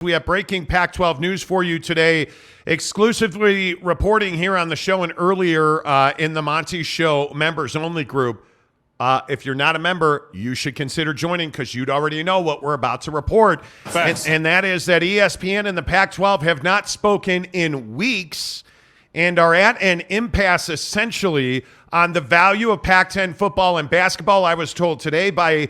We have breaking Pac-12 news for you today, exclusively reporting here on the show and earlier in the Monty Show members-only group. If you're not a member, you should consider joining because you'd already know what we're about to report. And that is that ESPN and the Pac-12 have not spoken in weeks and are at an impasse essentially on the value of Pac-10 football and basketball. I was told today by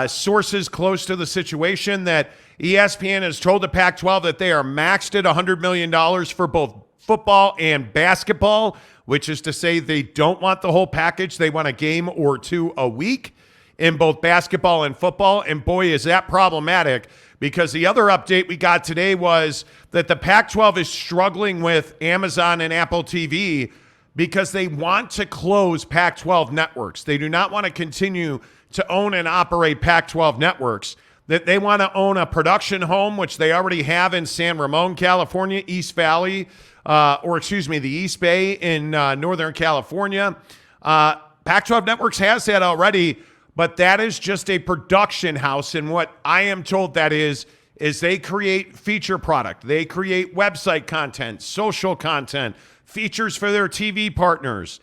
sources close to the situation that ESPN has told the Pac-12 that they are maxed at $100 million for both football and basketball, which is to say they don't want the whole package. They want a game or two a week in both basketball and football. And boy, is that problematic, because the other update we got today was that the Pac-12 is struggling with Amazon and Apple TV because they want to close Pac-12 networks. They do not want to continue to own and operate Pac-12 networks. That they want to own a production home, which they already have in San Ramon, California, East Valley, the East Bay in Northern California. Pac-12 Networks has that already, but that is just a production house. And what I am told that is they create feature product. They create website content, social content, features for their TV partners.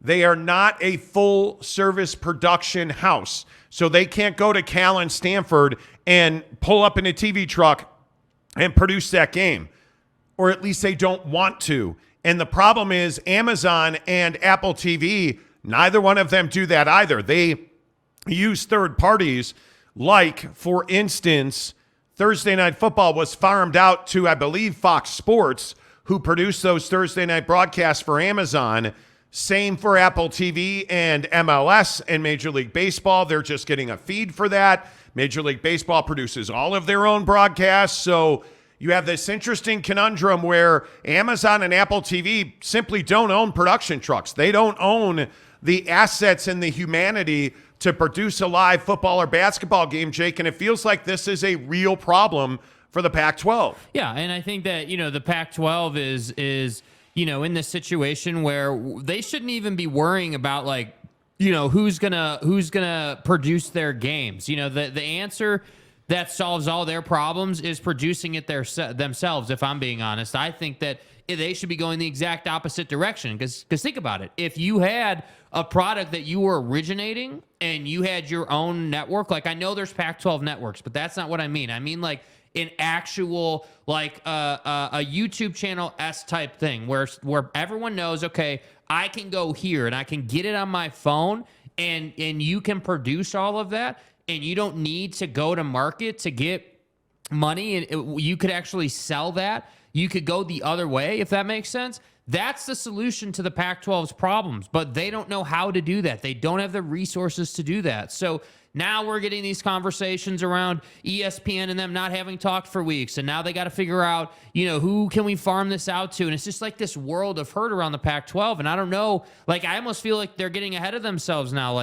They are not a full-service production house. So they can't go to Cal and Stanford and pull up in a TV truck and produce that game. Or at least they don't want to. And the problem is Amazon and Apple TV, neither one of them do that either. They use third parties like, for instance, Thursday Night Football was farmed out to, I believe, Fox Sports, who produced those Thursday night broadcasts for Amazon. Same for Apple TV and MLS and Major League Baseball. They're just getting a feed for that. Major League Baseball produces all of their own broadcasts. So you have this interesting conundrum where Amazon and Apple TV simply don't own production trucks. They don't own the assets and the humanity to produce a live football or basketball game, Jake. And it feels like this is a real problem for the Pac-12. Yeah, and I think that, the Pac-12 is in this situation where they shouldn't even be worrying about who's gonna produce their games. The answer that solves all their problems is producing it themselves. If I'm being honest, I think that they should be going the exact opposite direction. Because think about it, if you had a product that you were originating and you had your own network, I know there's Pac-12 networks, but that's not what I mean. I mean an actual a YouTube channel type thing where everyone knows, okay, I can go here and I can get it on my phone and you can produce all of that and you don't need to go to market to get money, and you could actually sell that. You could go the other way, if that makes sense. That's the solution to the Pac-12's problems, but they don't know how to do that. They don't have the resources to do that. So now we're getting these conversations around ESPN and them not having talked for weeks. And now they got to figure out, who can we farm this out to? And it's just like this world of hurt around the Pac-12. And I don't know, I almost feel like they're getting ahead of themselves now.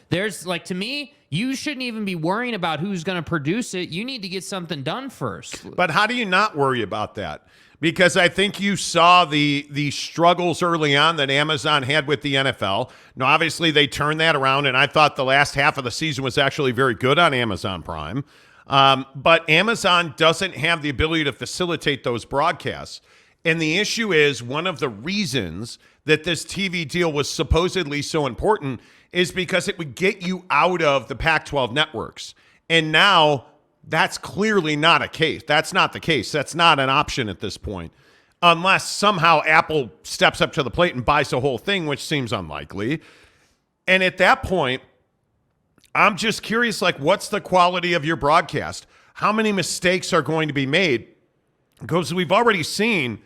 There's to me, you shouldn't even be worrying about who's going to produce it. You need to get something done first. But how do you not worry about that? Because I think you saw the struggles early on that Amazon had with the NFL. Now, obviously, they turned that around, and I thought the last half of the season was actually very good on Amazon Prime. But Amazon doesn't have the ability to facilitate those broadcasts. And the issue is, one of the reasons that this TV deal was supposedly so important is because it would get you out of the Pac-12 networks. And now that's clearly not a case. That's not the case. That's not an option at this point, unless somehow Apple steps up to the plate and buys the whole thing, which seems unlikely. And at that point, I'm just curious, what's the quality of your broadcast? How many mistakes are going to be made? Because we've already seen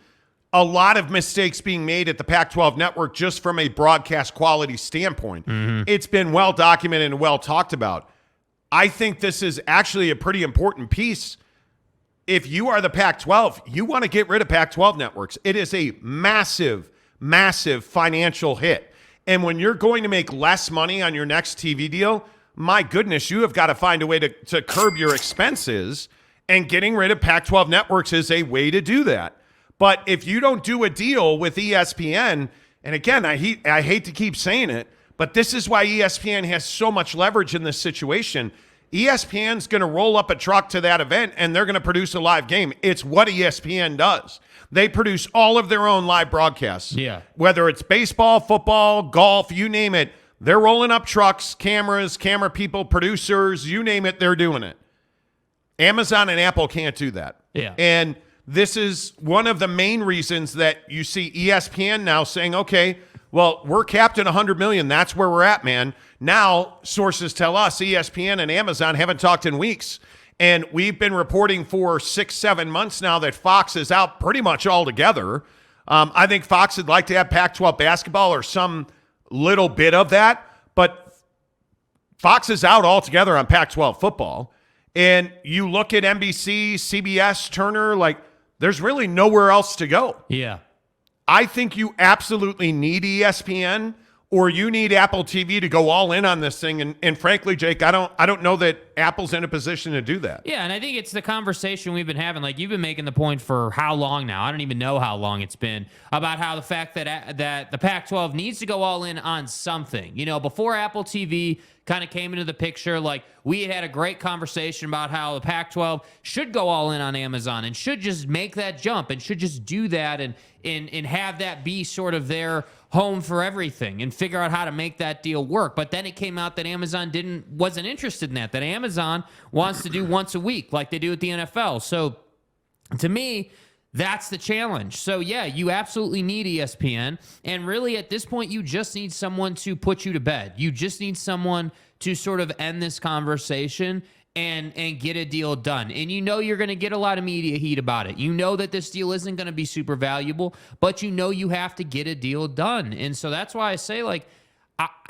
a lot of mistakes being made at the Pac-12 network just from a broadcast quality standpoint. Mm-hmm. It's been well documented and well talked about. I think this is actually a pretty important piece. If you are the Pac-12, you want to get rid of Pac-12 networks. It is a massive, massive financial hit. And when you're going to make less money on your next TV deal, my goodness, you have got to find a way to curb your expenses, and getting rid of Pac-12 networks is a way to do that. But if you don't do a deal with ESPN, and again, I hate to keep saying it, but this is why ESPN has so much leverage in this situation. ESPN's going to roll up a truck to that event and they're going to produce a live game. It's what ESPN does. They produce all of their own live broadcasts. Yeah. Whether it's baseball, football, golf, you name it. They're rolling up trucks, cameras, camera people, producers, you name it, they're doing it. Amazon and Apple can't do that. Yeah. And this is one of the main reasons that you see ESPN now saying, okay, well, we're capped at $100 million. That's where we're at, man. Now, sources tell us ESPN and Amazon haven't talked in weeks. And we've been reporting for 6-7 months now that Fox is out pretty much altogether. I think Fox would like to have Pac-12 basketball or some little bit of that. But Fox is out altogether on Pac-12 football. And you look at NBC, CBS, Turner, like there's really nowhere else to go. Yeah. I think you absolutely need ESPN or you need Apple TV to go all in on this thing. And frankly, Jake, I don't know that Apple's in a position to do that. Yeah, and I think it's the conversation we've been having. Like, you've been making the point for how long now? I don't even know how long it's been, about how the fact that the Pac-12 needs to go all in on something. You know, before Apple TV kind of came into the picture, like, we had a great conversation about how the Pac-12 should go all in on Amazon and should just make that jump and should just do that and have that be sort of their home for everything and figure out how to make that deal work. But then it came out that Amazon wasn't interested in that Amazon wants to do once a week like they do at the NFL. So to me, that's the challenge. So yeah, you absolutely need ESPN. And really at this point, you just need someone to put you to bed. You just need someone to sort of end this conversation and get a deal done. And you know you're going to get a lot of media heat about it. You know that this deal isn't going to be super valuable, but you know you have to get a deal done. And so that's why I say, like,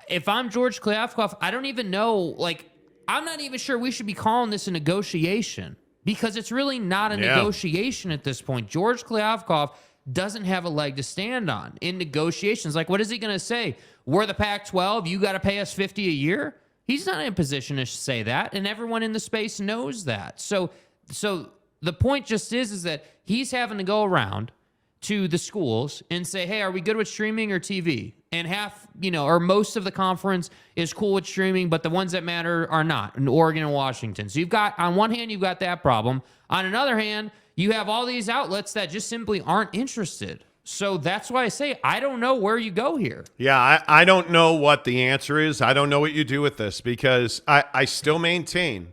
if I'm George Kliavkoff, I don't even know, like, I'm not even sure we should be calling this a negotiation because it's really not a negotiation at this point. George Kliavkoff doesn't have a leg to stand on in negotiations. Like, what is he going to say? We're the Pac-12. You got to pay us $50 a year? He's not in a position to say that, and everyone in the space knows that. So the point just is that he's having to go around to the schools and say, hey, are we good with streaming or TV? And or most of the conference is cool with streaming, but the ones that matter are not, in Oregon and Washington. So you've got, on one hand, you've got that problem. On another hand, you have all these outlets that just simply aren't interested. So that's why I say I don't know where you go here. Yeah, I don't know what the answer is. I don't know what you do with this because I still maintain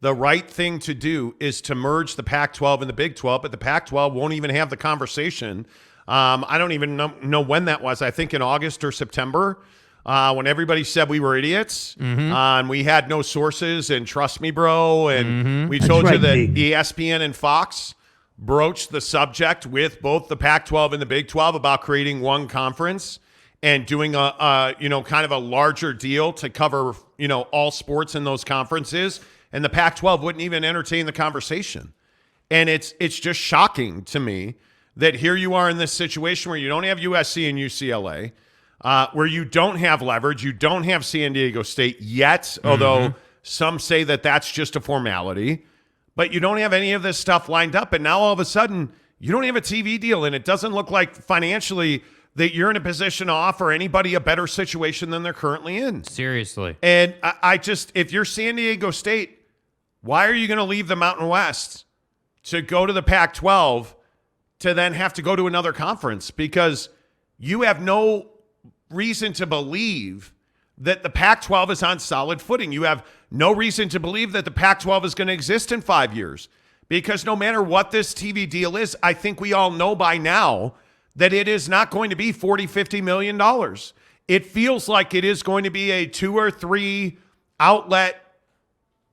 the right thing to do is to merge the Pac-12 and the Big 12, but the Pac-12 won't even have the conversation. I don't even know when that was. I think in August or September when everybody said we were idiots and we had no sources and trust me, bro. And we told you that ESPN and Fox broached the subject with both the Pac-12 and the Big 12 about creating one conference and doing a kind of a larger deal to cover, all sports in those conferences. And the Pac-12 wouldn't even entertain the conversation. And it's just shocking to me that here you are in this situation where you don't have USC and UCLA, where you don't have leverage, you don't have San Diego State yet, although some say that that's just a formality. But you don't have any of this stuff lined up. And now all of a sudden, you don't have a TV deal. And it doesn't look like financially that you're in a position to offer anybody a better situation than they're currently in. Seriously. And I just, if you're San Diego State, why are you going to leave the Mountain West to go to the Pac-12 to then have to go to another conference? Because you have no reason to believe that the Pac-12 is on solid footing. You have no reason to believe that the Pac-12 is going to exist in 5 years. Because no matter what this TV deal is, I think we all know by now that it is not going to be $40, $50 million. It feels like it is going to be a 2 or 3 outlet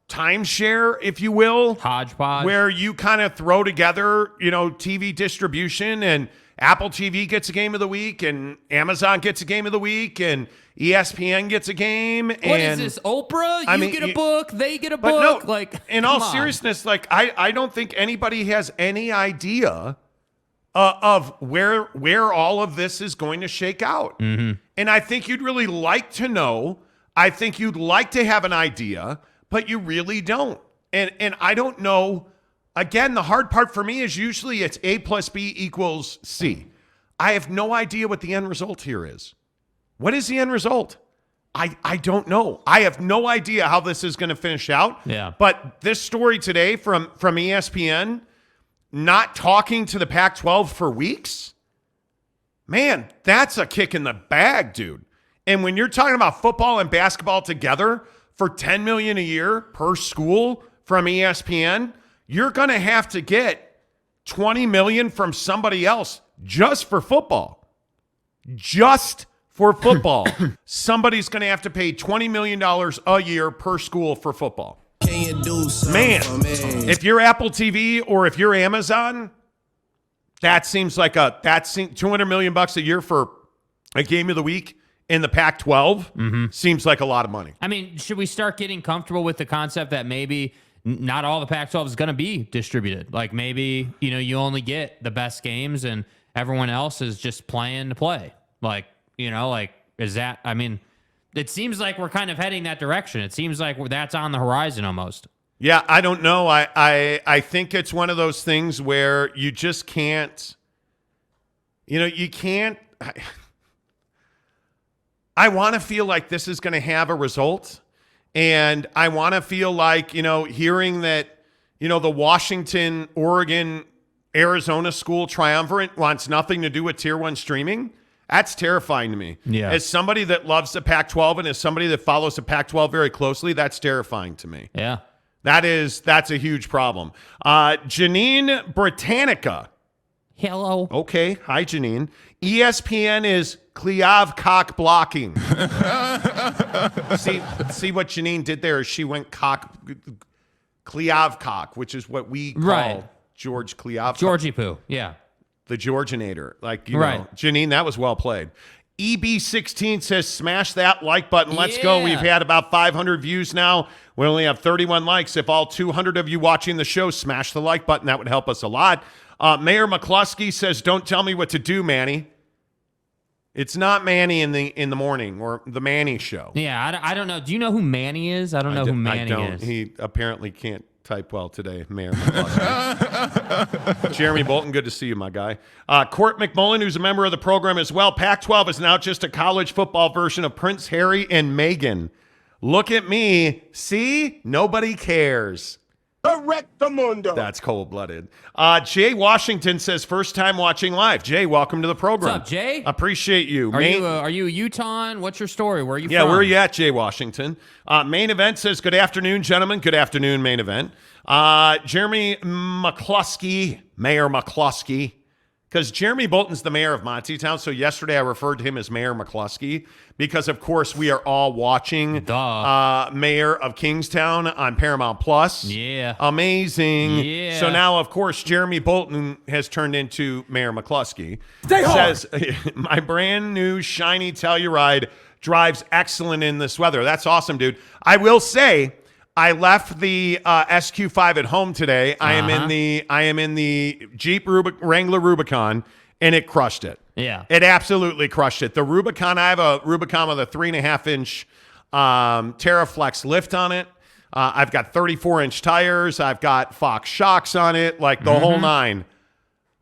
timeshare, if you will. Hodgepodge. Where you kind of throw together, TV distribution, and Apple TV gets a game of the week and Amazon gets a game of the week and ESPN gets a game. What is this, Oprah? You get a book, they get a book. No, in all seriousness, I don't think anybody has any idea of where all of this is going to shake out. And I think you'd really like to know. I think you'd like to have an idea, but you really don't. And I don't know. Again, the hard part for me is usually it's A plus B equals C. I have no idea what the end result here is. What is the end result? I don't know. I have no idea how this is going to finish out. Yeah. But this story today from ESPN, not talking to the Pac-12 for weeks, man, that's a kick in the bag, dude. And when you're talking about football and basketball together for $10 million a year per school from ESPN, you're going to have to get $20 million from somebody else just for football. Just for football. Somebody's going to have to pay $20 million a year per school for football. Can you do something Man, for me? if you're Apple TV or if you're Amazon, that seems like $200 million a year for a game of the week in the Pac-12 seems like a lot of money. I mean, should we start getting comfortable with the concept that maybe not all the Pac-12 is going to be distributed? Like maybe, you only get the best games and everyone else is just playing to play. Is that, I mean, it seems like we're kind of heading that direction. It seems like that's on the horizon almost. Yeah, I don't know. I think it's one of those things where you just can't, you can't. I want to feel like this is going to have a result. And I want to feel like, hearing that, the Washington, Oregon, Arizona school triumvirate wants nothing to do with Tier 1 streaming. That's terrifying to me. Yeah. As somebody that loves the Pac-12 and as somebody that follows the Pac-12 very closely, that's terrifying to me. Yeah. That's a huge problem. Janine Britannica. Hello. Okay. Hi, Janine. ESPN is Kliav cock blocking. see what Janine did there is she went Kliav cock, which is what we call George Kliav. Georgie Poo. Yeah. The Georginator. Know. Janine, that was well played. EB16 says, smash that like button. Let's go. We've had about 500 views now. We only have 31 likes. If all 200 of you watching the show smash the like button, that would help us a lot. Mayor McCluskey says, don't tell me what to do, Manny. It's not Manny in the morning or the Manny Show. Yeah, I don't know. Do you know who Manny is? I don't know who Manny is. He apparently can't type well today, Mayor McCluskey. Jeremy Bolton, good to see you, my guy. Court McMullen, who's a member of the program as well. Pac-12 is now just a college football version of Prince Harry and Meghan. Look at me. See? Nobody cares. Correctamundo. That's cold-blooded. Jay Washington says, first time watching live. Jay, welcome to the program. What's up, Jay? Appreciate you. Are you a Utah? What's your story? Where are you from? Yeah, where are you at, Jay Washington? Main Event says, good afternoon, gentlemen. Good afternoon, Main Event. Jeremy McCluskey, Mayor McCluskey, because Jeremy Bolton's the mayor of Monty Town, so yesterday I referred to him as Mayor McCluskey because, of course, we are all watching Mayor of Kingstown on Paramount Plus. Yeah. Amazing. Yeah. So now, of course, Jeremy Bolton has turned into Mayor McCluskey. Stay hard. Says, my brand new shiny Telluride drives excellent in this weather. That's awesome, dude. I will say, I left the SQ5 at home today. I am in the Jeep Wrangler Rubicon, and it crushed it. Yeah, it absolutely crushed it. The Rubicon, I have a Rubicon with a 3.5-inch Terraflex lift on it. I've got 34-inch tires. I've got Fox shocks on it, like the whole nine.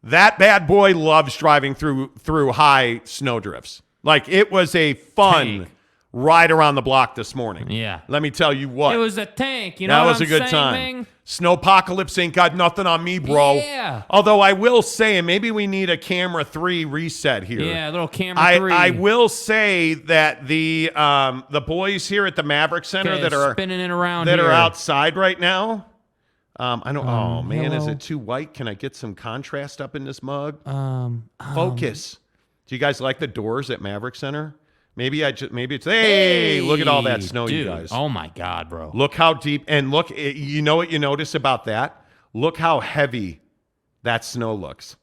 That bad boy loves driving through high snow drifts. Like, it was a fun ride around the block this morning. Yeah. Let me tell you what. It was a tank. You know that what was I'm a good saying, time. man? Snowpocalypse ain't got nothing on me, bro. Yeah. Although I will say, and maybe we need a camera 3 reset here. Yeah, a little camera 3. I will say that the boys here at the Maverick Center that are spinning it around that here. are outside right now. I don't. Oh man, hello. is it too white? Can I get some contrast up in this mug? Focus. Do you guys like the doors at Maverick Center? Maybe it's hey, look at all that snow, dude. you guys. Oh my God, bro. Look how deep, and look, you know what you notice about that? Look how heavy that snow looks.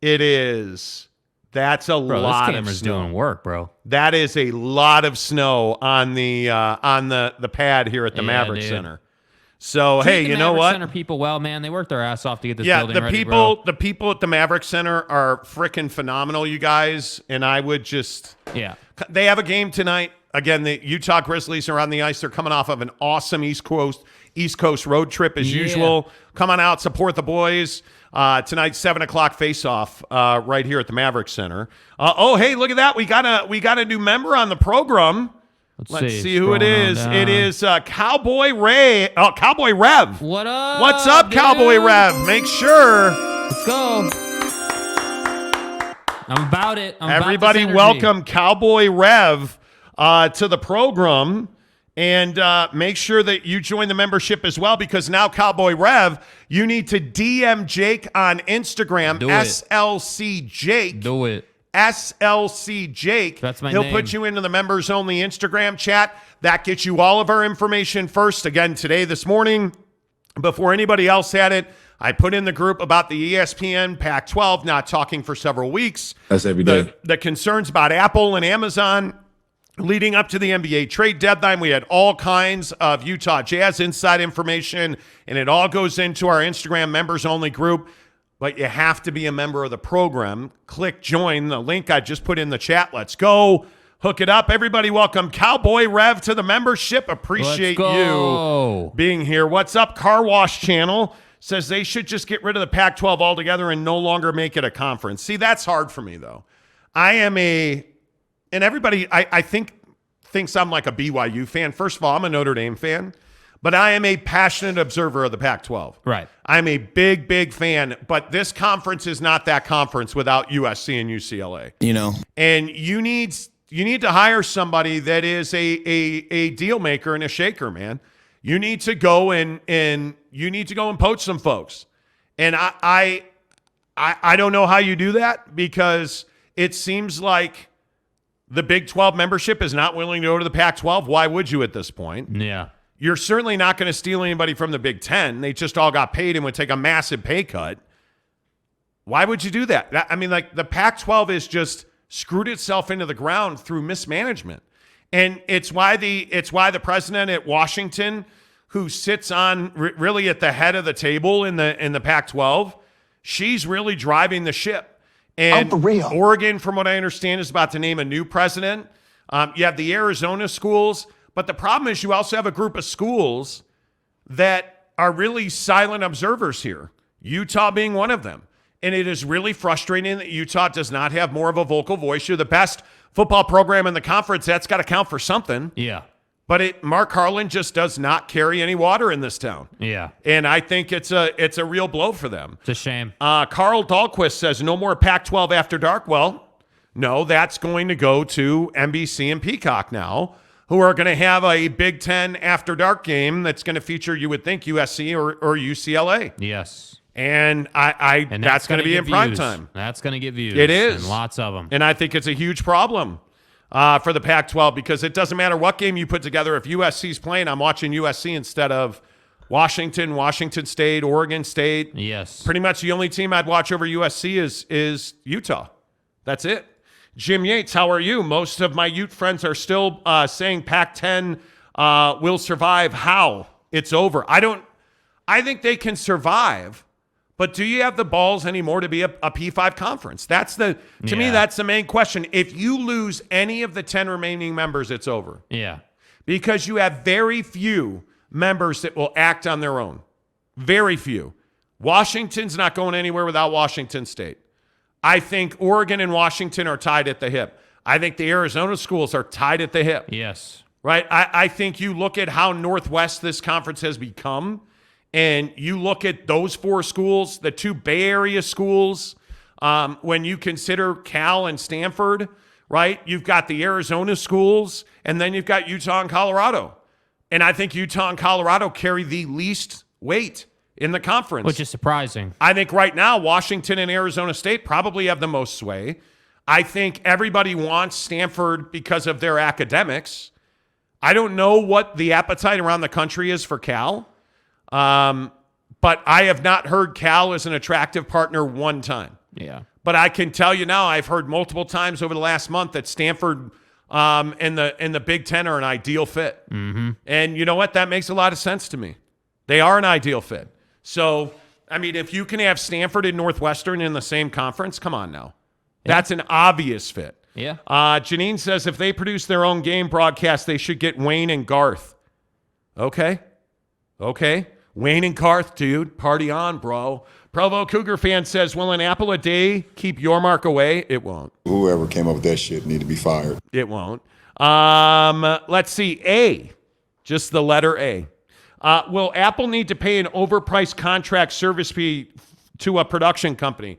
It is. That's a lot this camera's of snow. doing work, bro. That is a lot of snow on the pad here at the Maverick dude. Center. So Treat hey, the you know Maverick what? Center people well, man. They work their ass off to get this Yeah, building the ready, people, bro. the people at the Maverick Center are freaking phenomenal, you guys. And I would just, they have a game tonight. Again, the Utah Grizzlies are on the ice. They're coming off of an awesome East Coast road trip as usual. Come on out, support the boys. Tonight, 7:00 face-off right here at the Maverick Center. Oh, hey, look at that. We got a new member on the program. Let's see. see who it Scrolling on is. down. It is Cowboy Ray. Oh, Cowboy Rev. What up? What's up, dude? Cowboy Rev? Make sure. Let's go. I'm about it. Everybody about this energy. welcome Cowboy Rev to the program. And make sure that you join the membership as well, because now Cowboy Rev, you need to DM Jake on Instagram, Do it. SLC Jake. Do it. SLC Jake. That's my He'll name. put you into the members only Instagram chat. That gets you all of our information first. Again, today, this morning, before anybody else had it, I put in the group about the ESPN Pac-12 not talking for several weeks. That's every day. The concerns about Apple and Amazon leading up to the NBA trade deadline. We had all kinds of Utah Jazz inside information, and it all goes into our Instagram members only group. But you have to be a member of the program. Click join, the link I just put in the chat. Let's go. Hook it up. Everybody welcome Cowboy Rev to the membership. Appreciate Let's you go. being here. What's up? Car Wash Channel says they should just get rid of the Pac-12 altogether and no longer make it a conference. See, that's hard for me, though. And everybody, I think, thinks I'm like a BYU fan. First of all, I'm a Notre Dame fan, but I am a passionate observer of the Pac-12. Right. I'm a big, big fan, but this conference is not that conference without USC and UCLA. You know. And you need to hire somebody that is a deal maker and a shaker, man. You need to go and you need to go and poach some folks. And I don't know how you do that, because it seems like the Big 12 membership is not willing to go to the Pac-12. Why would you at this point? Yeah. You're certainly not going to steal anybody from the Big 10. They just all got paid and would take a massive pay cut. Why would you do that? I mean, like, the Pac-12 is just screwed itself into the ground through mismanagement. And it's why the president at Washington, who sits on really at the head of the table in the Pac-12, she's really driving the ship. And for real. Oregon, from what I understand, is about to name a new president. You have the Arizona schools, but the problem is you also have a group of schools that are really silent observers here, Utah being one of them. And it is really frustrating that Utah does not have more of a vocal voice. You're the best football program in the conference. That's got to count for something. Yeah. But Mark Harlan just does not carry any water in this town. Yeah. And I think it's a real blow for them. It's a shame. Carl Dahlquist says no more Pac-12 after dark. Well, no, that's going to go to NBC and Peacock now, who are going to have a Big Ten after dark game that's going to feature, you would think, USC or UCLA. Yes. And that's going to be in prime time. That's going to get views. It is. And lots of them. And I think it's a huge problem for the Pac-12, because it doesn't matter what game you put together. If USC's playing, I'm watching USC instead of Washington, Washington State, Oregon State. Yes. Pretty much the only team I'd watch over USC is Utah. That's it. Jim Yates, how are you? Most of my Ute friends are still saying Pac-10 will survive. How? It's over. I think they can survive. But do you have the balls anymore to be a P5 conference? To me, that's the main question. If you lose any of the 10 remaining members, it's over. Yeah. Because you have very few members that will act on their own. Very few. Washington's not going anywhere without Washington State. I think Oregon and Washington are tied at the hip. I think the Arizona schools are tied at the hip. Yes. Right? I think you look at how Northwest this conference has become, and you look at those four schools, the two Bay Area schools, when you consider Cal and Stanford, right? You've got the Arizona schools, and then you've got Utah and Colorado. And I think Utah and Colorado carry the least weight in the conference. Which is surprising. I think right now, Washington and Arizona State probably have the most sway. I think everybody wants Stanford because of their academics. I don't know what the appetite around the country is for Cal. But I have not heard Cal as an attractive partner one time. Yeah. But I can tell you now, I've heard multiple times over the last month that Stanford and the Big Ten are an ideal fit. Mm-hmm. And you know what? That makes a lot of sense to me. They are an ideal fit. So, I mean, if you can have Stanford and Northwestern in the same conference, come on now. Yeah. That's an obvious fit. Yeah. Janine says if they produce their own game broadcast, they should get Wayne and Garth. Okay. Wayne and Garth, dude. Party on, bro. Provo Cougar fan says, will an apple a day keep your mark away? It won't. Whoever came up with that shit need to be fired. It won't. Let's see. A, just the letter A. Will Apple need to pay an overpriced contract service fee to a production company?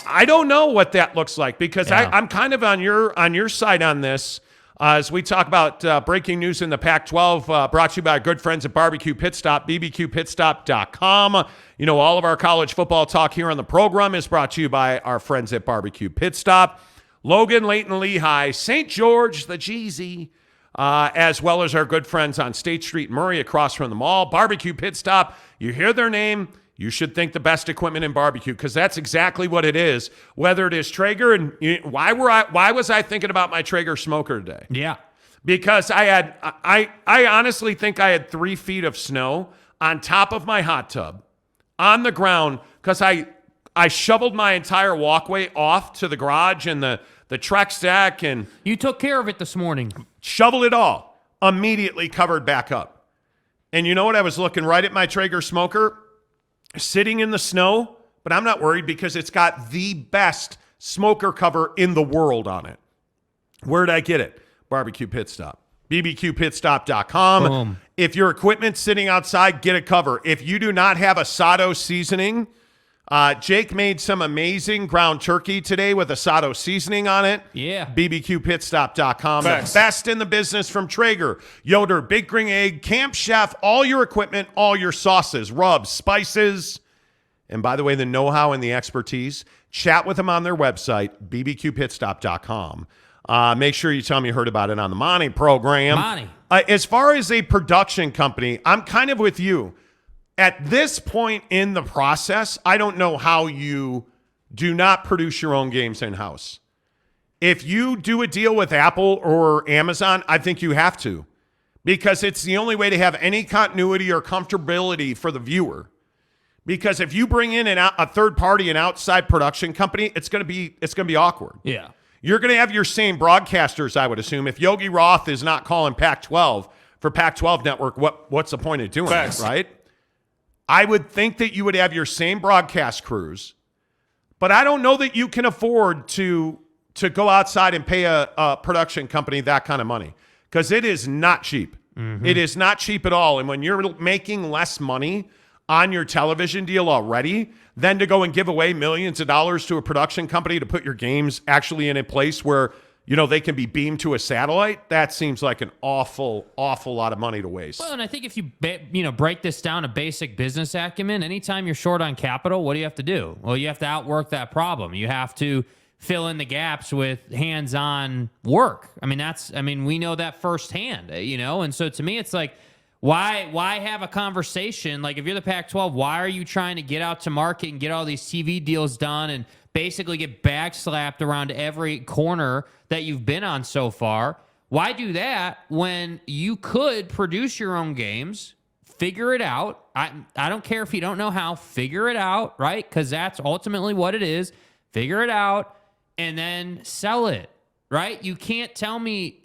I don't know what that looks like because I'm kind of on your side on this. As we talk about breaking news in the Pac-12, brought to you by our good friends at Barbecue Pit Stop, bbqpitstop.com. You know, all of our college football talk here on the program is brought to you by our friends at Barbecue Pit Stop. Logan, Layton, Lehigh, St. George, the GZ, as well as our good friends on State Street, Murray, across from the mall. Barbecue Pit Stop, you hear their name, you should think the best equipment in barbecue because that's exactly what it is. Whether it is Traeger, and why was I thinking about my Traeger smoker today? Yeah, because I honestly think I had 3 feet of snow on top of my hot tub on the ground because I shoveled my entire walkway off to the garage and the Trex deck, and you took care of it this morning. Shoveled it all, immediately covered back up. And you know what? I was looking right at my Traeger smoker, sitting in the snow, but I'm not worried because it's got the best smoker cover in the world on it. Where did I get it? Barbecue Pit Stop. bbqpitstop.com. Boom. If your equipment's sitting outside, get a cover. If you do not have asado seasoning, Jake made some amazing ground turkey today with asado seasoning on it. Yeah. bbqpitstop.com. Facts. The best in the business from Traeger, Yoder, Big Green Egg, Camp Chef, all your equipment, all your sauces, rubs, spices. And by the way, the know-how and the expertise, chat with them on their website, bbqpitstop.com. Make sure you tell them you heard about it on the Monty program. Monty. As far as a production company, I'm kind of with you. At this point in the process, I don't know how you do not produce your own games in-house. If you do a deal with Apple or Amazon, I think you have to, because it's the only way to have any continuity or comfortability for the viewer. Because if you bring in a third party, an outside production company, it's going to be awkward. Yeah. You're going to have your same broadcasters, I would assume. If Yogi Roth is not calling Pac-12 for Pac-12 Network, what's the point of doing Facts. it, right? I would think that you would have your same broadcast crews, but I don't know that you can afford to go outside and pay a production company that kind of money, because it is not cheap. Mm-hmm. It is not cheap at all. And when you're making less money on your television deal already, then to go and give away millions of dollars to a production company to put your games actually in a place where, you know, they can be beamed to a satellite, that seems like an awful lot of money to waste. Well, and I think if you break this down to basic business acumen, anytime you're short on capital, what do you have to do? Well, you have to outwork that problem. You have to fill in the gaps with hands-on work. I mean, we know that firsthand, and so to me, it's like, why have a conversation? Like, if you're the Pac-12, why are you trying to get out to market and get all these TV deals done and basically get bag slapped around every corner that you've been on so far? Why do that when you could produce your own games, figure it out? I don't care if you don't know how, figure it out, right? Because that's ultimately what it is. Figure it out and then sell it. Right? You can't tell me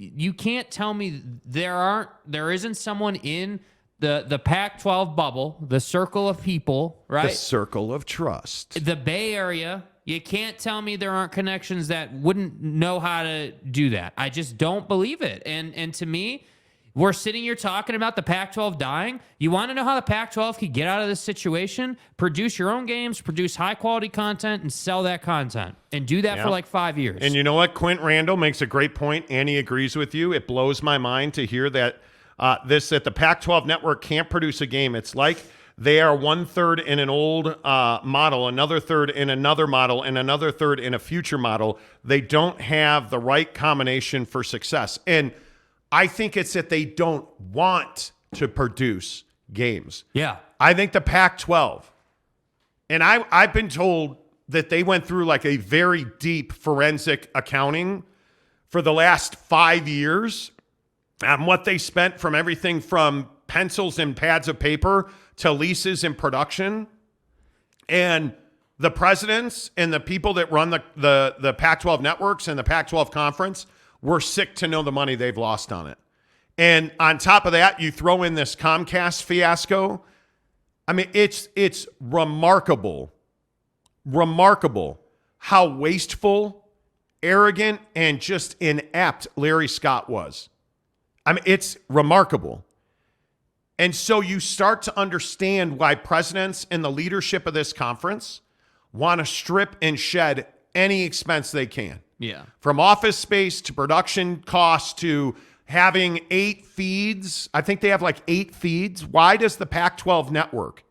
there isn't someone in the Pac-12 bubble, the circle of people, right? The circle of trust. The Bay Area. You can't tell me there aren't connections that wouldn't know how to do that. I just don't believe it. And to me, we're sitting here talking about the Pac-12 dying. You want to know how the Pac-12 could get out of this situation? Produce your own games, produce high-quality content, and sell that content. And do that for like 5 years. And you know what? Quint Randall makes a great point, and he agrees with you. It blows my mind to hear that that the Pac-12 network can't produce a game. It's like they are 1/3 in an old model, another third in another model, and another third in a future model. They don't have the right combination for success. And I think it's that they don't want to produce games. Yeah. I think the Pac-12, and I've been told that they went through like a very deep forensic accounting for the last 5 years on what they spent from everything from pencils and pads of paper to leases and production. And the presidents and the people that run the Pac-12 networks and the Pac-12 conference, we're sick to know the money they've lost on it. And on top of that, you throw in this Comcast fiasco. I mean, it's remarkable how wasteful arrogant and just inept Larry Scott was. I mean, it's remarkable. And so you start to understand why presidents and the leadership of this conference want to strip and shed any expense they can. Yeah. From office space to production costs to having 8 feeds. I think they have like 8 feeds. Why does the Pac-12 network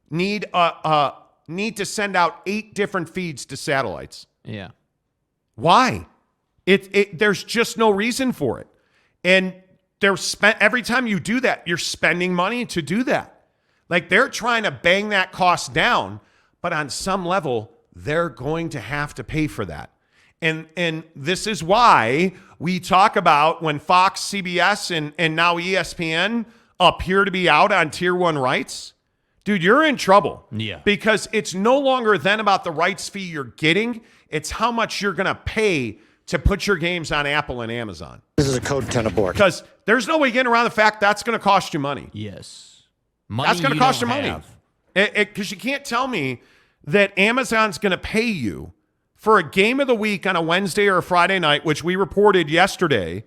need to send out 8 different feeds to satellites? Yeah. Why? There's just no reason for it. And every time you do that, you're spending money to do that. Like they're trying to bang that cost down, but on some level, they're going to have to pay for that. And this is why we talk about when Fox, CBS, and now ESPN appear to be out on tier 1 rights. Dude, you're in trouble. Yeah. Because it's no longer then about the rights fee you're getting. It's how much you're going to pay to put your games on Apple and Amazon. This is a code 10 abort. Because there's no way getting around the fact that's going to cost you money. Yes. Money That's going to cost you don't money. have. Because you can't tell me that Amazon's going to pay you for a game of the week on a Wednesday or a Friday night, which we reported yesterday,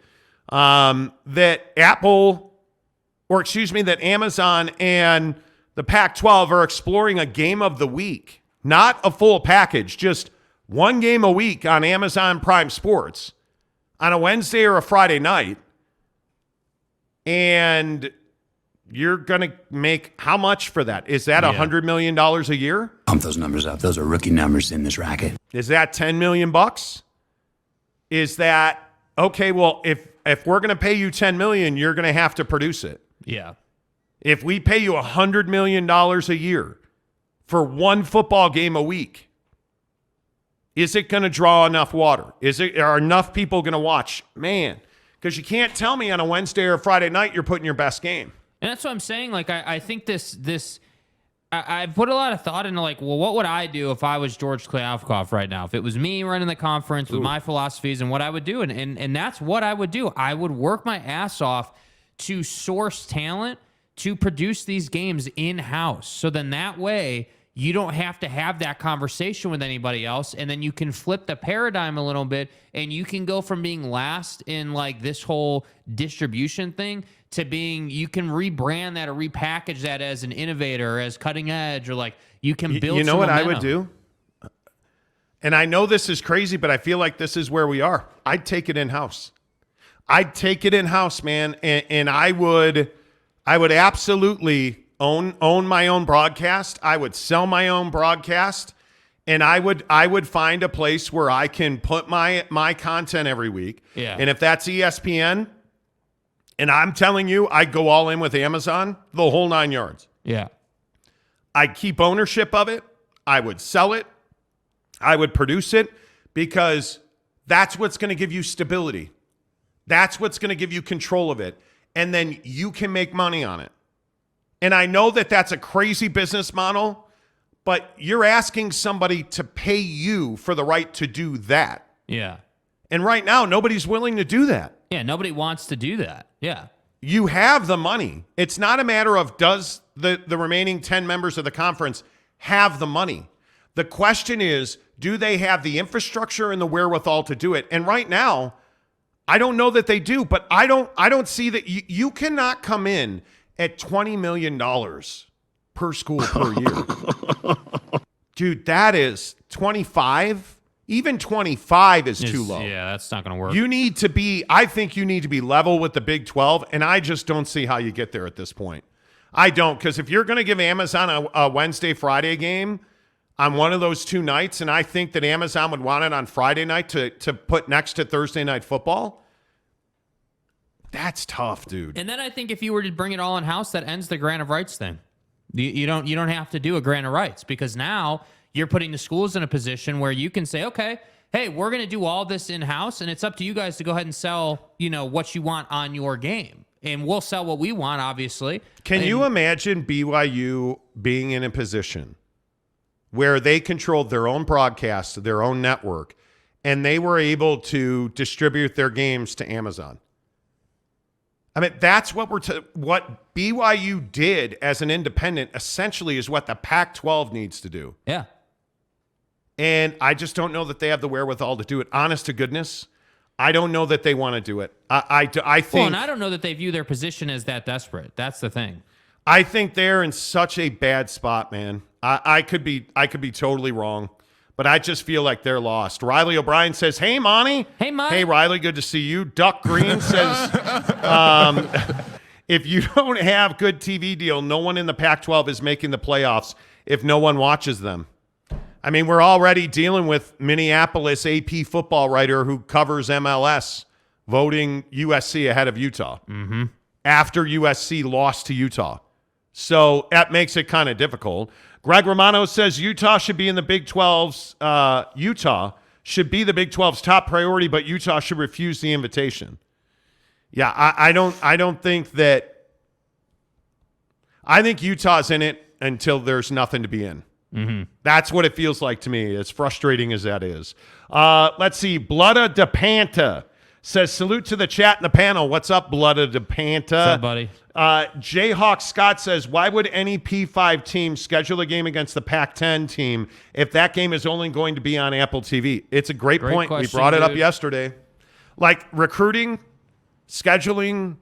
that that Amazon and the Pac-12 are exploring a game of the week, not a full package, just one game a week on Amazon Prime Sports on a Wednesday or a Friday night. And you're going to make how much for that? Is that $100 million a year? Pump those numbers up. Those are rookie numbers in this racket. Is that $10 million? Is that, okay, well, if we're going to pay you $10 million, you're going to have to produce it. Yeah. If we pay you $100 million a year for one football game a week, is it going to draw enough water? Are enough people going to watch? Man, because you can't tell me on a Wednesday or Friday night you're putting your best game. And that's what I'm saying. Like, I think I put a lot of thought into, like, well, what would I do if I was George Kliavkoff right now? If it was me running the conference with my philosophies and what I would do. And that's what I would do. I would work my ass off to source talent to produce these games in-house. So then that way you don't have to have that conversation with anybody else. And then you can flip the paradigm a little bit and you can go from being last in like this whole distribution thing to being, you can rebrand that or repackage that as an innovator, as cutting edge, or like you can build. You know what momentum. I would do? And I know this is crazy, but I feel like this is where we are. I'd take it in-house. I'd take it in-house, man. And I would absolutely own my own broadcast. I would sell my own broadcast, and I would find a place where I can put my content every week. Yeah. And if that's ESPN, and I'm telling you, I'd go all in with Amazon, the whole 9 yards. Yeah. I'd keep ownership of it. I would sell it. I would produce it, because that's what's going to give you stability. That's what's going to give you control of it. And then you can make money on it. And I know that that's a crazy business model, but you're asking somebody to pay you for the right to do that. Yeah. And right now, nobody's willing to do that. Yeah. Nobody wants to do that. Yeah. You have the money. It's not a matter of does the remaining 10 members of the conference have the money. The question is, do they have the infrastructure and the wherewithal to do it? And right now, I don't know that they do, but I don't see that you cannot come in at $20 million per school per year. Dude, that is 25. Even 25 is too low. Yeah, that's not going to work. I think you need to be level with the Big 12, and I just don't see how you get there at this point. I don't, because if you're going to give Amazon a Wednesday, Friday game on one of those 2 nights, and I think that Amazon would want it on Friday night to put next to Thursday Night Football, that's tough, dude. And then I think if you were to bring it all in-house, that ends the grant of rights thing. You don't have to do a grant of rights, because now you're putting the schools in a position where you can say, okay, hey, we're going to do all this in-house, and it's up to you guys to go ahead and sell, what you want on your game. And we'll sell what we want, obviously. Can you imagine BYU being in a position where they controlled their own broadcast, their own network, and they were able to distribute their games to Amazon? I mean, that's what what BYU did as an independent essentially is what the Pac-12 needs to do. Yeah. And I just don't know that they have the wherewithal to do it. Honest to goodness, I don't know that they want to do it. I think. Well, and I don't know that they view their position as that desperate. That's the thing. I think they're in such a bad spot, man. I could be totally wrong, but I just feel like they're lost. Riley O'Brien says, "Hey, Monty." Hey, Monty. Hey, Riley. Good to see you. Duck Green says, "If you don't have good TV deal, no one in the Pac-12 is making the playoffs if no one watches them." I mean, we're already dealing with Minneapolis AP football writer who covers MLS voting USC ahead of Utah after USC lost to Utah. So that makes it kind of difficult. Greg Romano says Utah should be in the Big 12's Utah should be the Big 12's top priority, but Utah should refuse the invitation. Yeah, I don't think that. I think Utah's in it until there's nothing to be in. That's what it feels like to me, as frustrating as that is. Let's see. Blutta de Panta says, salute to the chat and the panel. What's up, Blutta de Panta? What's up, buddy? Jayhawk Scott says, why would any P5 team schedule a game against the Pac-10 team if that game is only going to be on Apple TV? It's a great point. Question, we brought it up dude. yesterday. Like recruiting, scheduling,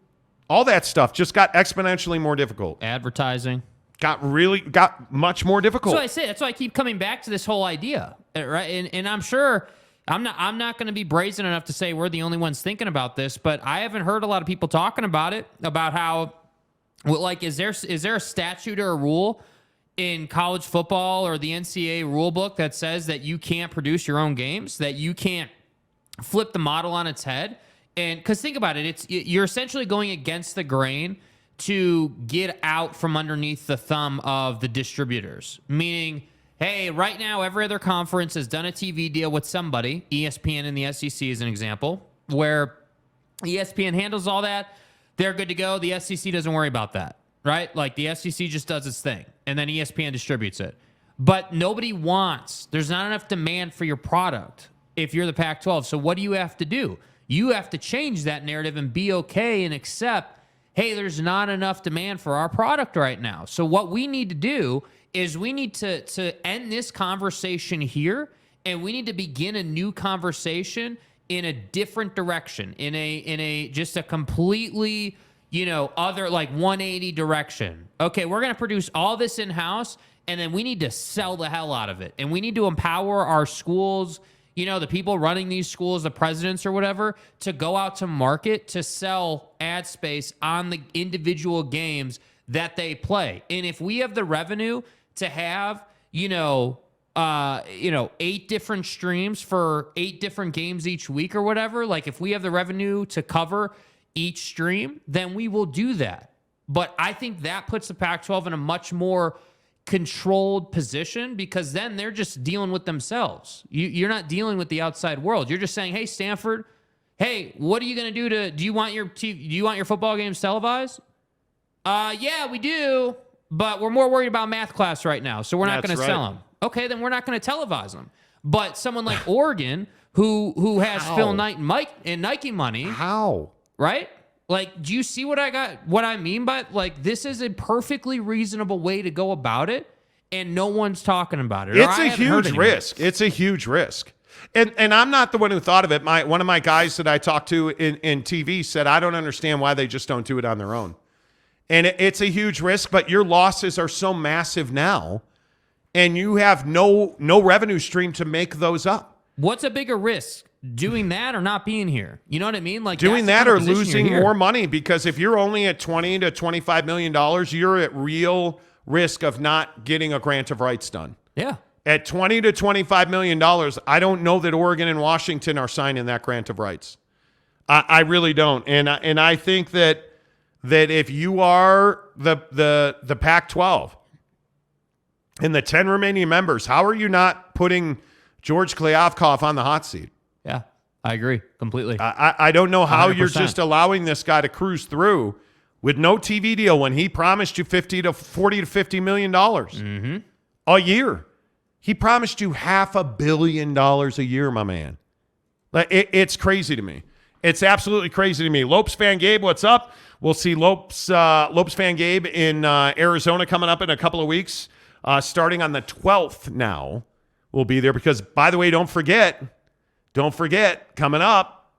all that stuff just got exponentially more difficult. Advertising. Got much more difficult. So I say that's why I keep coming back to this whole idea, right? And I'm sure I'm not going to be brazen enough to say we're the only ones thinking about this, but I haven't heard a lot of people talking about it, about how, well, like, is there a statute or a rule in college football or the NCAA rule book that says that you can't produce your own games, that you can't flip the model on its head? And because think about it, you're essentially going against the grain to get out from underneath the thumb of the distributors. Meaning, hey, right now every other conference has done a TV deal with somebody, ESPN and the SEC is an example, where ESPN handles all that, they're good to go, the SEC doesn't worry about that, right? Like the SEC just does its thing, and then ESPN distributes it. But nobody there's not enough demand for your product if you're the Pac-12, so what do you have to do? You have to change that narrative and be okay and accept, hey, there's not enough demand for our product right now. So what we need to do is we need to end this conversation here, and we need to begin a new conversation in a different direction, in a just a completely, other, like 180 direction. Okay, we're going to produce all this in-house, and then we need to sell the hell out of it. And we need to empower our schools, the people running these schools, the presidents or whatever, to go out to market to sell ad space on the individual games that they play. And if we have the revenue to have, 8 different streams for 8 different games each week or whatever, like if we have the revenue to cover each stream, then we will do that. But I think that puts the Pac-12 in a much more controlled position, because then they're just dealing with themselves. You're not dealing with the outside world. You're just saying, hey, Stanford, hey, what are you going to do do you want your football games televised? Yeah, we do, but we're more worried about math class right now, so we're not going to sell them. Okay, then we're not going to televise them. But someone like Oregon, who has Phil Knight and Nike money, right? Like, do you see what I mean by, like, this is a perfectly reasonable way to go about it, and no one's talking about it. It's a huge risk. It's a huge risk. And I'm not the one who thought of it. One of my guys that I talked to in TV said, I don't understand why they just don't do it on their own. And it's a huge risk, but your losses are so massive now, and you have no revenue stream to make those up. What's a bigger risk? Doing that or not being here? You know what I mean? Like doing that or losing more money, because if you're only at $20 to $25 million, you're at real risk of not getting a grant of rights done. Yeah. At $20 to $25 million, I don't know that Oregon and Washington are signing that grant of rights. I really don't. And I think that if you are the Pac-12 and the 10 remaining members, how are you not putting George Kliavkoff on the hot seat? Yeah, I agree completely. I don't know how 100%. You're just allowing this guy to cruise through with no TV deal when he promised you $40 to $50 million a year. He promised you $500 million a year, my man. It's crazy to me. It's absolutely crazy to me. Lopes Fan Gabe, what's up? We'll see Lopes Fan Gabe in Arizona coming up in a couple of weeks, starting on the 12th now. will be there because, by the way, don't forget, coming up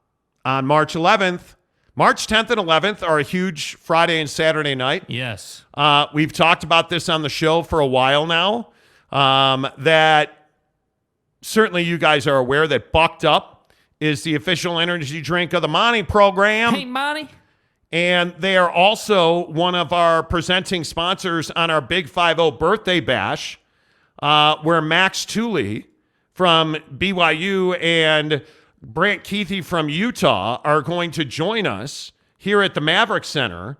on March 11th, March 10th and 11th are a huge Friday and Saturday night. Yes. We've talked about this on the show for a while now, that certainly you guys are aware that Bucked Up is the official energy drink of the Monty program. Hey, Monty. And they are also one of our presenting sponsors on our Big 5-0 birthday bash, where Max Tooley from BYU and Brant Keithy from Utah are going to join us here at the Maverick Center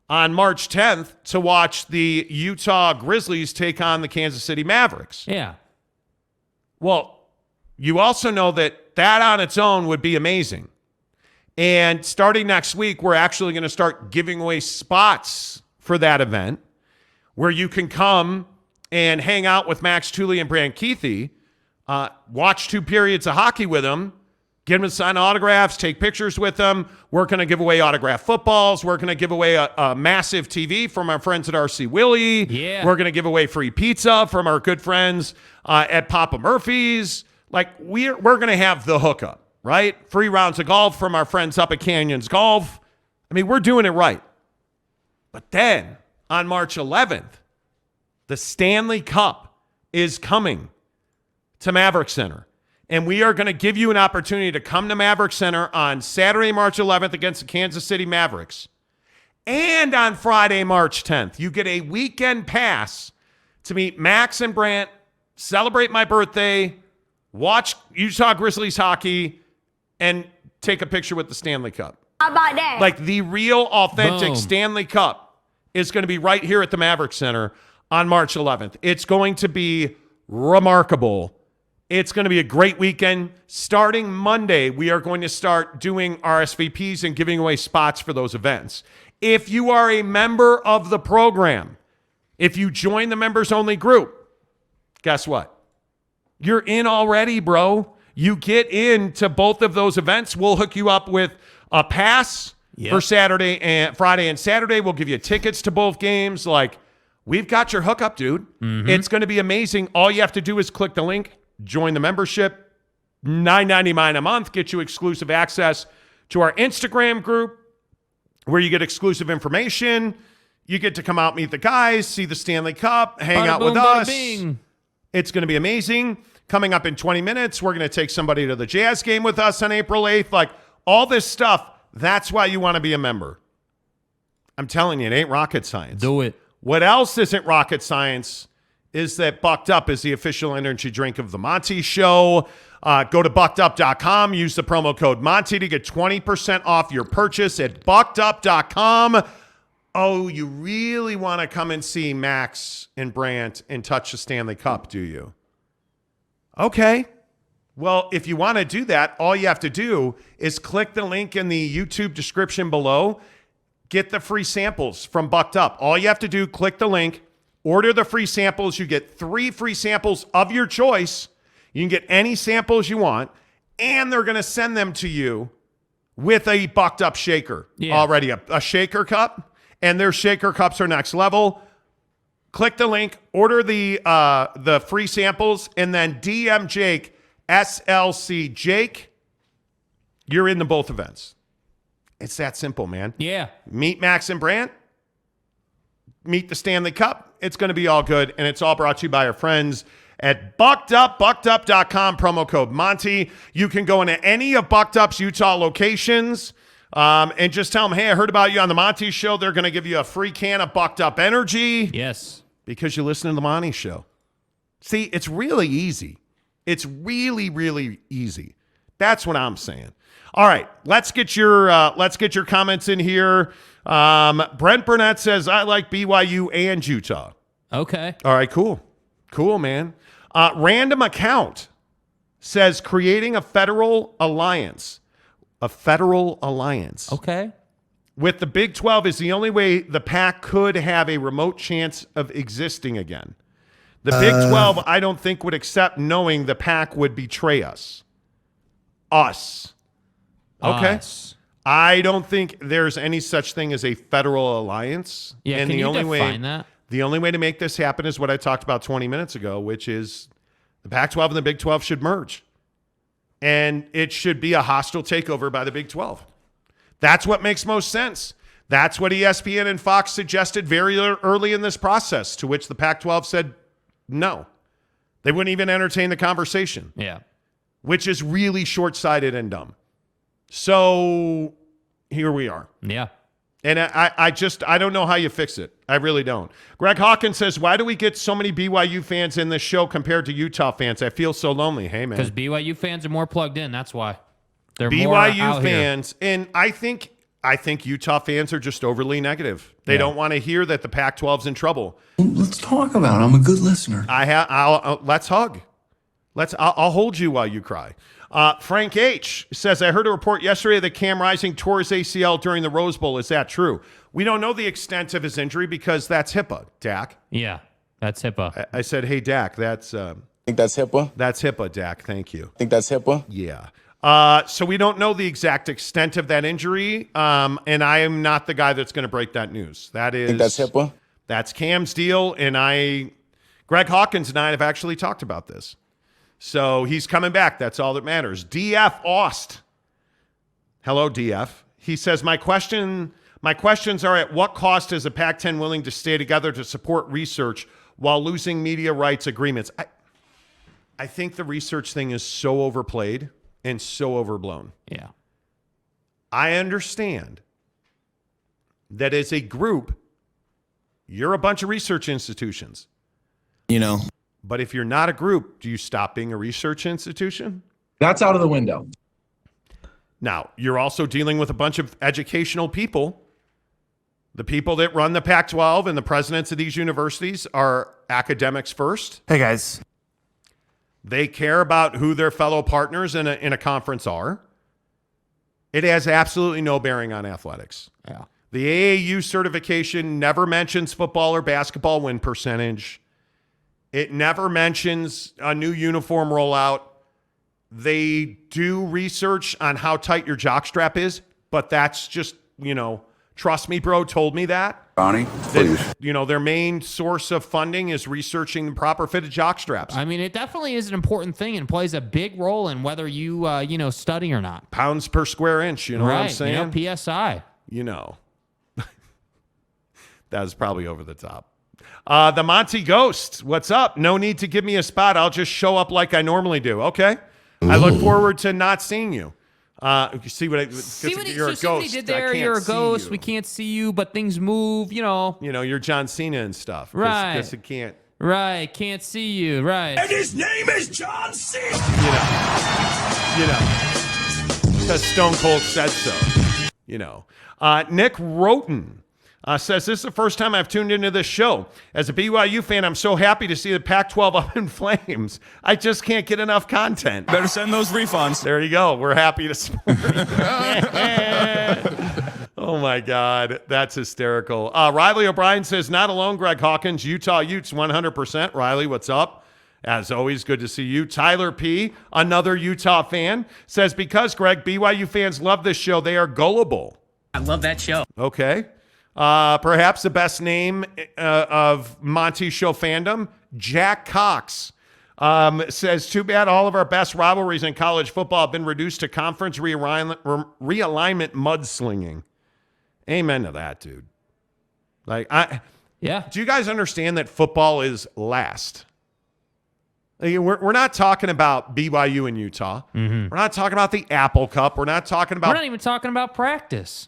on March 10th to watch the Utah Grizzlies take on the Kansas City Mavericks. Yeah. Well, you also know that on its own would be amazing. And starting next week, we're actually going to start giving away spots for that event where you can come and hang out with Max Tooley and Brant Keithy, watch 2 periods of hockey with them, get them to sign autographs, take pictures with them. We're going to give away autographed footballs. We're going to give away a massive TV from our friends at RC Willie. Yeah. We're going to give away free pizza from our good friends at Papa Murphy's. Like, we're going to have the hookup. Right? Free rounds of golf from our friends up at Canyons Golf. I mean, we're doing it right. But then on March 11th, the Stanley Cup is coming to Maverick Center. And we are going to give you an opportunity to come to Maverick Center on Saturday, March 11th against the Kansas City Mavericks. And on Friday, March 10th, you get a weekend pass to meet Max and Brant, celebrate my birthday, watch Utah Grizzlies hockey, and take a picture with the Stanley Cup. How about that? Like, the real, authentic Boom. Stanley Cup is going to be right here at the Maverick Center on March 11th. It's going to be remarkable. It's going to be a great weekend. Starting Monday, we are going to start doing RSVPs and giving away spots for those events. If you are a member of the program, if you join the members-only group, guess what? You're in already, bro. You get into both of those events. We'll hook you up with a pass for Saturday and Friday and Saturday. We'll give you tickets to both games. Like, we've got your hookup, dude. Mm-hmm. It's going to be amazing. All you have to do is click the link, join the membership, $9.99 a month, get you exclusive access to our Instagram group where you get exclusive information. You get to come out, meet the guys, see the Stanley Cup, hang Bada out boom, with bada us. bing. It's going to be amazing. Coming up in 20 minutes, we're going to take somebody to the Jazz game with us on April 8th. Like, all this stuff, that's why you want to be a member. I'm telling you, it ain't rocket science. Do it. What else isn't rocket science is that Bucked Up is the official energy drink of the Monty Show. Go to buckedup.com. Use the promo code Monty to get 20% off your purchase at buckedup.com. Oh, you really want to come and see Max and Brant and touch the Stanley Cup, do you? Okay. Well, if you want to do that, all you have to do is click the link in the YouTube description below. Get the free samples from Bucked Up. All you have to do, click the link, order the free samples. You get 3 free samples of your choice. You can get any samples you want, and they're going to send them to you with a Bucked Up shaker already, a shaker cup, and their shaker cups are next level. Click the link, order the free samples, and then DM Jake, SLC Jake. You're into both events. It's that simple, man. Yeah. Meet Max and Brant. Meet the Stanley Cup. It's going to be all good, and it's all brought to you by our friends at Bucked Up, buckedup.com, promo code Monty. You can go into any of Bucked Up's Utah locations and just tell them, hey, I heard about you on the Monty Show. They're going to give you a free can of Bucked Up Energy. Yes. Because you listen to the Monty Show. See, it's really easy. It's really, really easy. That's what I'm saying. All right, let's get your comments in here. Brent Burnett says, I like BYU and Utah. Okay. All right, cool. Cool, man. Random account says creating a federal alliance. A federal alliance. Okay. With the Big 12 is the only way the Pac could have a remote chance of existing again. The Big 12, I don't think, would accept knowing the Pac would betray us. Us. Okay. Us. I don't think there's any such thing as a federal alliance. Yeah, and can the you only define that? The only way to make this happen is what I talked about 20 minutes ago, which is The Pac-12 and the Big 12 should merge. And it should be a hostile takeover by the Big 12. That's what makes most sense. That's what ESPN and Fox suggested very early in this process, to which the Pac-12 said no. They wouldn't even entertain the conversation. Yeah. Which is really short-sighted and dumb. So here we are. Yeah. And I don't know how you fix it. I really don't. Greg Hawkins says, why do we get so many BYU fans in this show compared to Utah fans? I feel so lonely. Hey, man. Because BYU fans are more plugged in. That's why. They're more BYU out fans, and I think Utah fans are just overly negative. They don't want to hear that the Pac-12's in trouble. Let's talk about it. I'm a good listener. Let's hug. I'll hold you while you cry. Frank H. says, I heard a report yesterday that Cam Rising tore his ACL during the Rose Bowl. Is that true? We don't know the extent of his injury because that's HIPAA, Dak. Yeah, that's HIPAA. I said, hey, Dak, that's... Think that's HIPAA? That's HIPAA, Dak. Thank you. Think that's HIPAA? Yeah. So we don't know the exact extent of that injury, and I am not the guy that's going to break that news. Think that's HIPAA? That's Cam's deal, and Greg Hawkins and I have actually talked about this. So he's coming back. That's all that matters. DF Aust. Hello, DF. He says, my questions are, at what cost is the Pac-10 willing to stay together to support research while losing media rights agreements? I think the research thing is so overplayed and so overblown. Yeah. I understand that as a group, you're a bunch of research institutions. You know. But if you're not a group, do you stop being a research institution? That's out of the window. Now, you're also dealing with a bunch of educational people. The people that run the Pac-12 and the presidents of these universities are academics first. Hey, guys. They care about who their fellow partners in a conference are. It has absolutely no bearing on athletics. Yeah. The AAU certification never mentions football or basketball win percentage. It never mentions a new uniform rollout. They do research on how tight your jockstrap is, but that's just, trust me, bro, told me that. Bonnie, please. Their main source of funding is researching the proper fitted jockstraps. I mean, it definitely is an important thing and plays a big role in whether you, study or not. Pounds per square inch, you know what I'm saying? PSI. That was probably over the top. The Monty Ghost, what's up? No need to give me a spot. I'll just show up like I normally do. Okay. Ooh. I look forward to not seeing you. You see what you're a ghost. He did there. You're a ghost. We can't see you, but things move. You're John Cena and stuff. Right. Because it can't. Right. Can't see you. Right. And his name is John Cena. Because Stone Cold said so. Nick Roten. Says, this is the first time I've tuned into this show. As a BYU fan, I'm so happy to see the Pac-12 up in flames. I just can't get enough content. Better send those refunds. There you go. We're happy to support you. Oh, my God. That's hysterical. Riley O'Brien says, not alone, Greg Hawkins. Utah Utes, 100%. Riley, what's up? As always, good to see you. Tyler P., another Utah fan, says, because, Greg, BYU fans love this show, they are gullible. I love that show. Okay. Perhaps the best name of Monty Show fandom, Jack Cox, says, too bad all of our best rivalries in college football have been reduced to conference realignment mudslinging. Amen to that, dude. Do you guys understand that football is last? We're not talking about BYU in Utah. Mm-hmm. We're not talking about the Apple Cup. We're not even talking about practice.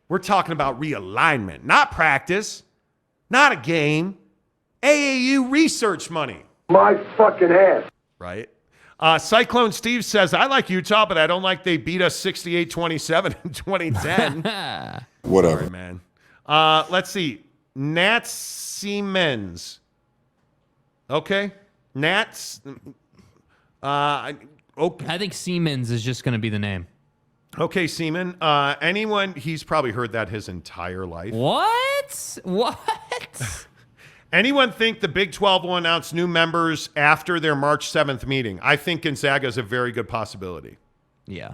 We're talking about realignment, not practice, not a game. AAU research money. My fucking ass. Right? Cyclone Steve says, I like Utah, but I don't like they beat us 68-27 in 2010. Whatever. Sorry, man. Let's see. Nat Siemens. Okay. Nats. Okay. I think Siemens is just going to be the name. Okay, Seaman. He's probably heard that his entire life. What? Anyone think the Big 12 will announce new members after their March 7th meeting? I think Gonzaga is a very good possibility. Yeah.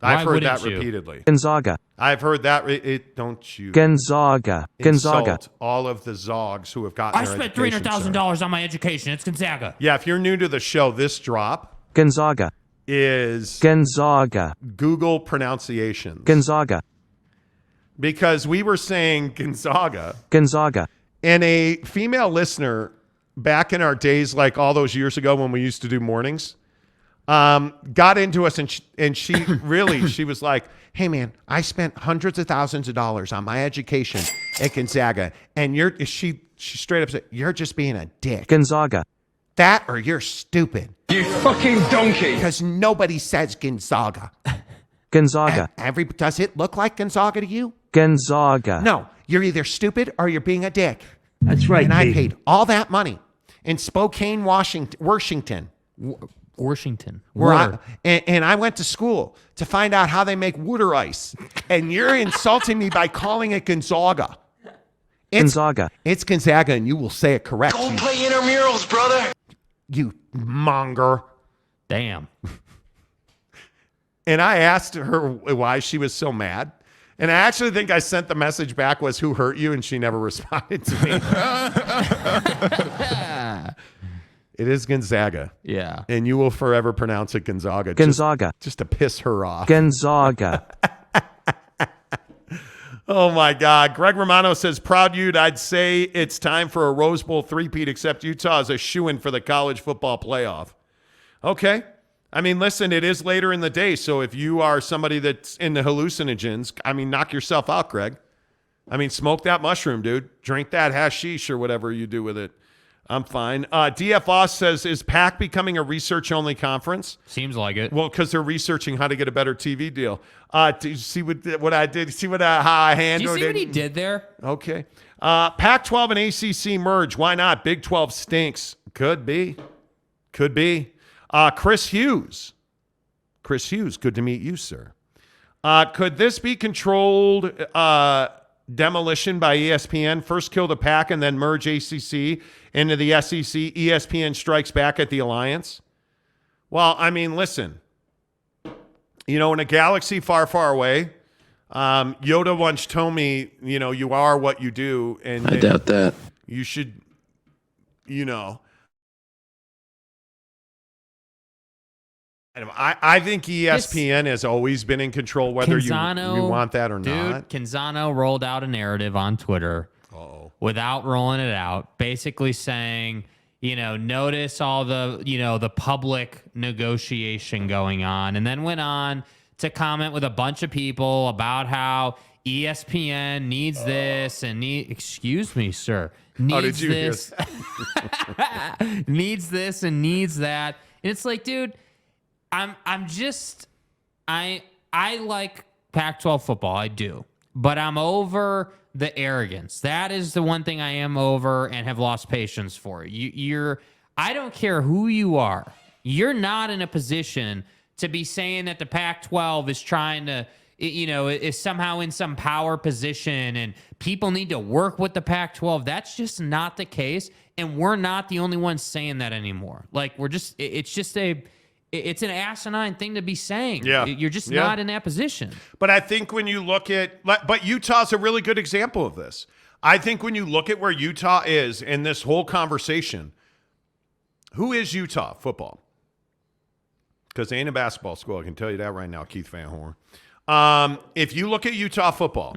I've heard wouldn't that you? repeatedly. Gonzaga, I've heard that. Don't you Gonzaga, Gonzaga, insult all of the Zogs who have gotten I their spent education, $300,000 on my education. It's Gonzaga. Yeah, if you're new to the show, this drop Gonzaga, is Gonzaga, Google pronunciations. Gonzaga, Because we were saying Gonzaga, Gonzaga, and a female listener back in our days, like all those years ago when we used to do mornings, got into us, and she really, she was like, hey man, I spent hundreds of thousands of dollars on my education at Gonzaga, and she straight up said, you're just being a dick. Gonzaga, That or you're stupid. You fucking donkey. Because nobody says Gonzaga. Gonzaga, Does it look like Gonzaga to you? Gonzaga. No, you're either stupid or you're being a dick. That's right, And I paid all that money in Spokane, Washington, Washington. where Water. and I went to school to find out how they make water ice. And you're insulting me by calling it Gonzaga. Gonzaga, It's Gonzaga, and you will say it correct. Go play intramurals, brother. You monger. Damn. And I asked her why she was so mad. And I actually think I sent the message back was, who hurt you? And she never responded to me. It is Gonzaga. Yeah. And you will forever pronounce it Gonzaga. Gonzaga, Just to piss her off. Gonzaga, Oh, my God. Greg Romano says, proud you'd. I'd say it's time for a Rose Bowl three-peat, except Utah is a shoo-in for the college football playoff. Okay. I mean, listen, it is later in the day, so if you are somebody that's in the hallucinogens, I mean, knock yourself out, Greg. I mean, smoke that mushroom, dude. Drink that hashish or whatever you do with it. I'm fine. DFOS says, is PAC becoming a research-only conference? Seems like it. Well, because they're researching how to get a better TV deal. Do you see what I did? See what how I Do you handled see it? what he did there? Okay. Pac-12 and ACC merge. Why not? Big 12 stinks. Could be. Could be. Chris Hughes. Chris Hughes, good to meet you, sir. Could this be controlled demolition by ESPN? First kill the Pac and then merge ACC into the SEC. ESPN strikes back at the alliance. Well, I mean, listen. You know, in a galaxy far, far away, Yoda once told me, you know, you are what you do. And I doubt that. you should, you know. I think ESPN has always been in control, whether you want that or not. Canzano rolled out a narrative on Twitter without rolling it out, basically saying, you know, notice all the, you know, the public negotiation going on, and then went on to comment with a bunch of people about how ESPN needs this and excuse me, sir, needs did you hear this, needs this and needs that. And it's like, dude, I like Pac-12 football, I do, but I'm over the arrogance. That is the one thing I am over and have lost patience for. I don't care who you are. You're not in a position to be saying that the Pac-12 is trying to, you know, is somehow in some power position and people need to work with the Pac-12. That's just not the case, and we're not the only ones saying that anymore. Like, it's an asinine thing to be saying. Yeah. You're just not in that position. But I think when you look at, but Utah's a really good example of this. I think when you look at where Utah is in this whole conversation, who is Utah football? Because they ain't a basketball school. I can tell you that right now, Keith Van Horn. If you look at Utah football,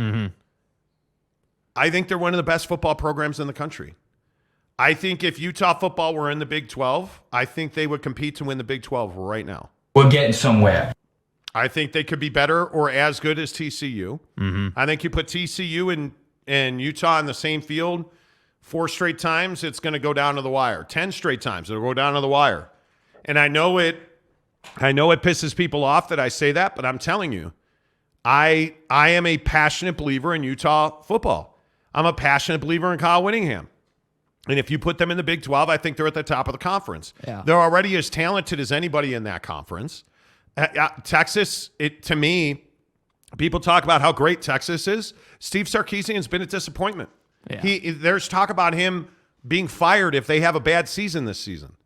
I think they're one of the best football programs in the country. I think if Utah football were in the Big 12, I think they would compete to win the Big 12 right now. We're getting somewhere. I think they could be better or as good as TCU. I think you put TCU and Utah in the same field 4 straight times, it's going to go down to the wire. 10 straight times, it'll go down to the wire. And I know it pisses people off that I say that, but I'm telling you, I am a passionate believer in Utah football. I'm a passionate believer in Kyle Whittingham. And if you put them in the Big 12, I think they're at the top of the conference. Yeah. They're already as talented as anybody in that conference. Texas, to me, people talk about how great Texas is. Steve Sarkisian's been a disappointment. Yeah. There's talk about him being fired if they have a bad season this season.